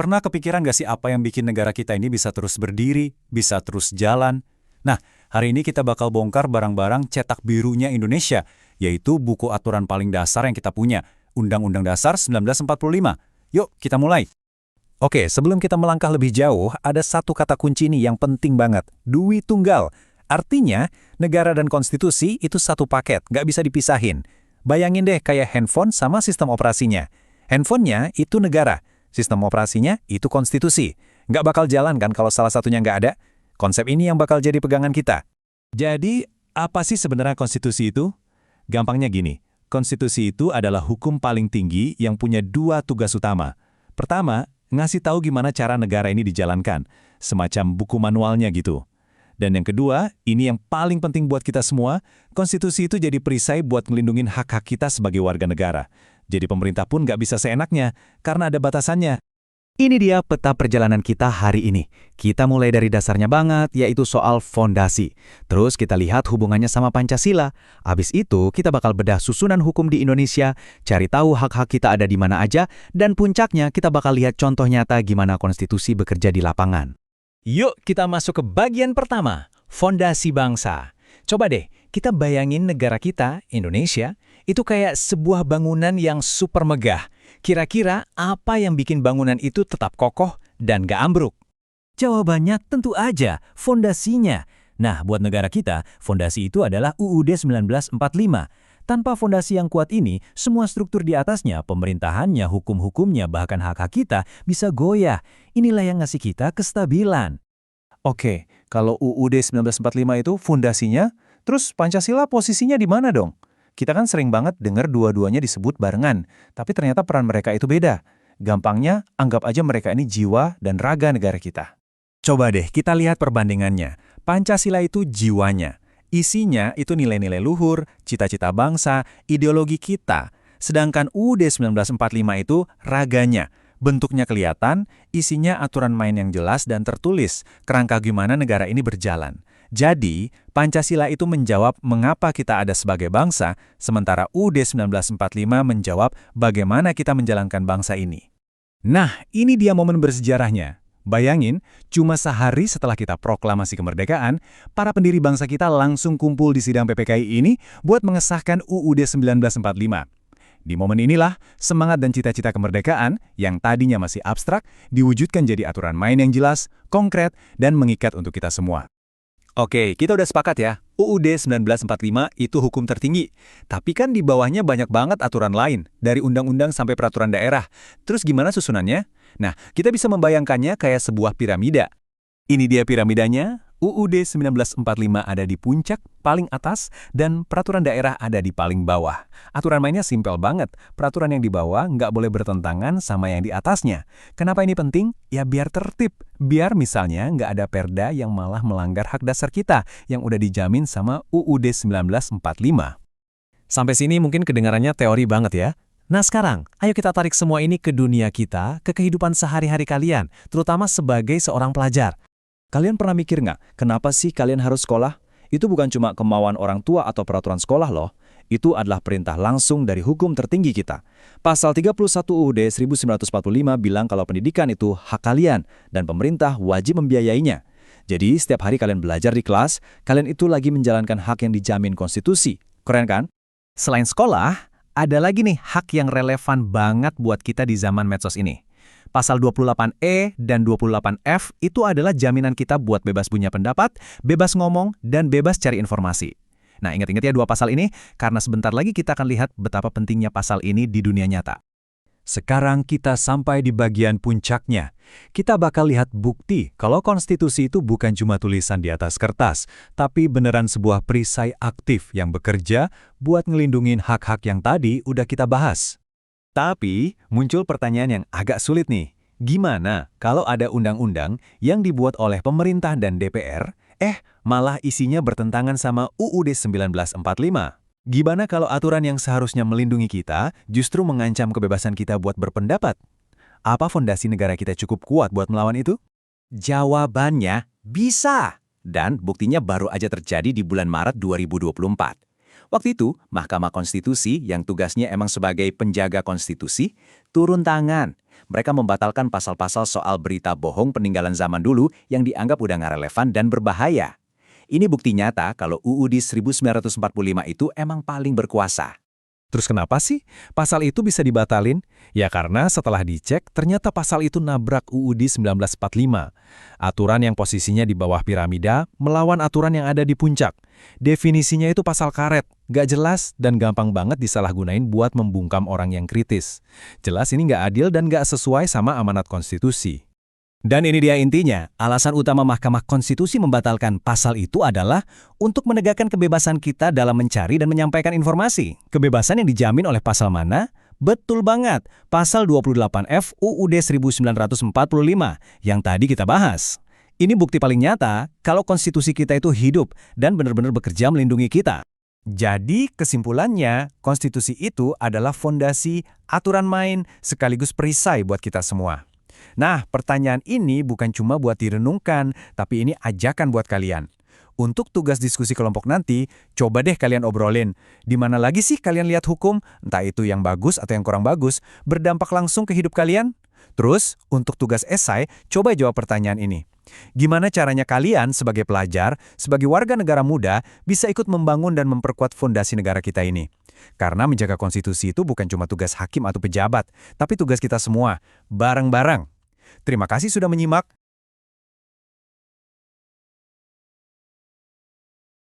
Pernah kepikiran gak sih apa yang bikin negara kita ini bisa terus berdiri, bisa terus jalan? Nah, hari ini kita bakal bongkar barang-barang cetak birunya Indonesia, yaitu buku aturan paling dasar yang kita punya, Undang-Undang Dasar 1945. Yuk, kita mulai. Oke, sebelum kita melangkah lebih jauh, ada satu kata kunci nih yang penting banget, Dwi Tunggal. Artinya, negara dan konstitusi itu satu paket, nggak bisa dipisahin. Bayangin deh kayak handphone sama sistem operasinya. Handphonenya itu negara, sistem operasinya itu konstitusi. Nggak bakal jalan kan kalau salah satunya nggak ada? Konsep ini yang bakal jadi pegangan kita. Jadi, apa sih sebenarnya konstitusi itu? Gampangnya gini, konstitusi itu adalah hukum paling tinggi yang punya dua tugas utama. Pertama, ngasih tahu gimana cara negara ini dijalankan, semacam buku manualnya gitu. Dan yang kedua, ini yang paling penting buat kita semua, konstitusi itu jadi perisai buat ngelindungin hak-hak kita sebagai warga negara. Jadi pemerintah pun nggak bisa seenaknya, karena ada batasannya. Ini dia peta perjalanan kita hari ini. Kita mulai dari dasarnya banget, yaitu soal fondasi. Terus kita lihat hubungannya sama Pancasila. Abis itu, kita bakal bedah susunan hukum di Indonesia, cari tahu hak-hak kita ada di mana aja, dan puncaknya kita bakal lihat contoh nyata gimana konstitusi bekerja di lapangan. Yuk kita masuk ke bagian pertama, fondasi bangsa. Coba deh, kita bayangin negara kita, Indonesia, itu kayak sebuah bangunan yang super megah. Kira-kira apa yang bikin bangunan itu tetap kokoh dan gak ambruk? Jawabannya tentu aja, fondasinya. Nah, buat negara kita, fondasi itu adalah UUD 1945. Tanpa fondasi yang kuat ini, semua struktur di atasnya, pemerintahannya, hukum-hukumnya, bahkan hak-hak kita bisa goyah. Inilah yang ngasih kita kestabilan. Oke, kalau UUD 1945 itu fondasinya, terus Pancasila posisinya di mana dong? Kita kan sering banget dengar dua-duanya disebut barengan, tapi ternyata peran mereka itu beda. Gampangnya, anggap aja mereka ini jiwa dan raga negara kita. Coba deh kita lihat perbandingannya. Pancasila itu jiwanya. Isinya itu nilai-nilai luhur, cita-cita bangsa, ideologi kita. Sedangkan UUD 1945 itu raganya. Bentuknya kelihatan, isinya aturan main yang jelas dan tertulis, kerangka gimana negara ini berjalan. Jadi, Pancasila itu menjawab mengapa kita ada sebagai bangsa, sementara UUD 1945 menjawab bagaimana kita menjalankan bangsa ini. Nah, ini dia momen bersejarahnya. Bayangin, cuma sehari setelah kita proklamasi kemerdekaan, para pendiri bangsa kita langsung kumpul di sidang PPKI ini buat mengesahkan UUD 1945. Di momen inilah, semangat dan cita-cita kemerdekaan yang tadinya masih abstrak diwujudkan jadi aturan main yang jelas, konkret, dan mengikat untuk kita semua. Oke, kita udah sepakat ya, UUD 1945 itu hukum tertinggi. Tapi kan di bawahnya banyak banget aturan lain, dari undang-undang sampai peraturan daerah. Terus gimana susunannya? Nah, kita bisa membayangkannya kayak sebuah piramida. Ini dia piramidanya, UUD 1945 ada di puncak, paling atas, dan peraturan daerah ada di paling bawah. Aturan mainnya simpel banget, peraturan yang di bawah nggak boleh bertentangan sama yang di atasnya. Kenapa ini penting? Ya biar tertib, biar misalnya nggak ada perda yang malah melanggar hak dasar kita, yang udah dijamin sama UUD 1945. Sampai sini mungkin kedengarannya teori banget ya. Nah sekarang, ayo kita tarik semua ini ke dunia kita, ke kehidupan sehari-hari kalian, terutama sebagai seorang pelajar. Kalian pernah mikir nggak, kenapa sih kalian harus sekolah? Itu bukan cuma kemauan orang tua atau peraturan sekolah loh. Itu adalah perintah langsung dari hukum tertinggi kita. Pasal 31 UUD 1945 bilang kalau pendidikan itu hak kalian dan pemerintah wajib membiayainya. Jadi setiap hari kalian belajar di kelas, kalian itu lagi menjalankan hak yang dijamin konstitusi. Keren kan? Selain sekolah, ada lagi nih hak yang relevan banget buat kita di zaman medsos ini. Pasal 28E dan 28F itu adalah jaminan kita buat bebas punya pendapat, bebas ngomong, dan bebas cari informasi. Nah, ingat-ingat ya dua pasal ini, karena sebentar lagi kita akan lihat betapa pentingnya pasal ini di dunia nyata. Sekarang kita sampai di bagian puncaknya. Kita bakal lihat bukti kalau konstitusi itu bukan cuma tulisan di atas kertas, tapi beneran sebuah perisai aktif yang bekerja buat ngelindungin hak-hak yang tadi udah kita bahas. Tapi, muncul pertanyaan yang agak sulit nih. Gimana kalau ada undang-undang yang dibuat oleh pemerintah dan DPR, malah isinya bertentangan sama UUD 1945? Gimana kalau aturan yang seharusnya melindungi kita justru mengancam kebebasan kita buat berpendapat? Apa fondasi negara kita cukup kuat buat melawan itu? Jawabannya, bisa. Dan buktinya baru aja terjadi di bulan Maret 2024. Waktu itu, Mahkamah Konstitusi yang tugasnya emang sebagai penjaga konstitusi, turun tangan. Mereka membatalkan pasal-pasal soal berita bohong peninggalan zaman dulu yang dianggap udah nggak relevan dan berbahaya. Ini bukti nyata kalau UUD 1945 itu emang paling berkuasa. Terus kenapa sih pasal itu bisa dibatalin? Ya karena setelah dicek, ternyata pasal itu nabrak UUD 1945. Aturan yang posisinya di bawah piramida melawan aturan yang ada di puncak. Definisinya itu pasal karet, gak jelas dan gampang banget disalahgunain buat membungkam orang yang kritis. Jelas ini gak adil dan gak sesuai sama amanat konstitusi. Dan ini dia intinya, alasan utama Mahkamah Konstitusi membatalkan pasal itu adalah untuk menegakkan kebebasan kita dalam mencari dan menyampaikan informasi. Kebebasan yang dijamin oleh pasal mana? Betul banget, pasal 28F UUD 1945 yang tadi kita bahas. Ini bukti paling nyata kalau konstitusi kita itu hidup dan benar-benar bekerja melindungi kita. Jadi kesimpulannya, konstitusi itu adalah fondasi, aturan main, sekaligus perisai buat kita semua. Nah, pertanyaan ini bukan cuma buat direnungkan, tapi ini ajakan buat kalian. Untuk tugas diskusi kelompok nanti, coba deh kalian obrolin. Di mana lagi sih kalian lihat hukum, entah itu yang bagus atau yang kurang bagus, berdampak langsung ke hidup kalian? Terus, untuk tugas esai, coba jawab pertanyaan ini. Gimana caranya kalian sebagai pelajar, sebagai warga negara muda, bisa ikut membangun dan memperkuat fondasi negara kita ini? Karena menjaga konstitusi itu bukan cuma tugas hakim atau pejabat, tapi tugas kita semua, bareng-bareng. Terima kasih sudah menyimak.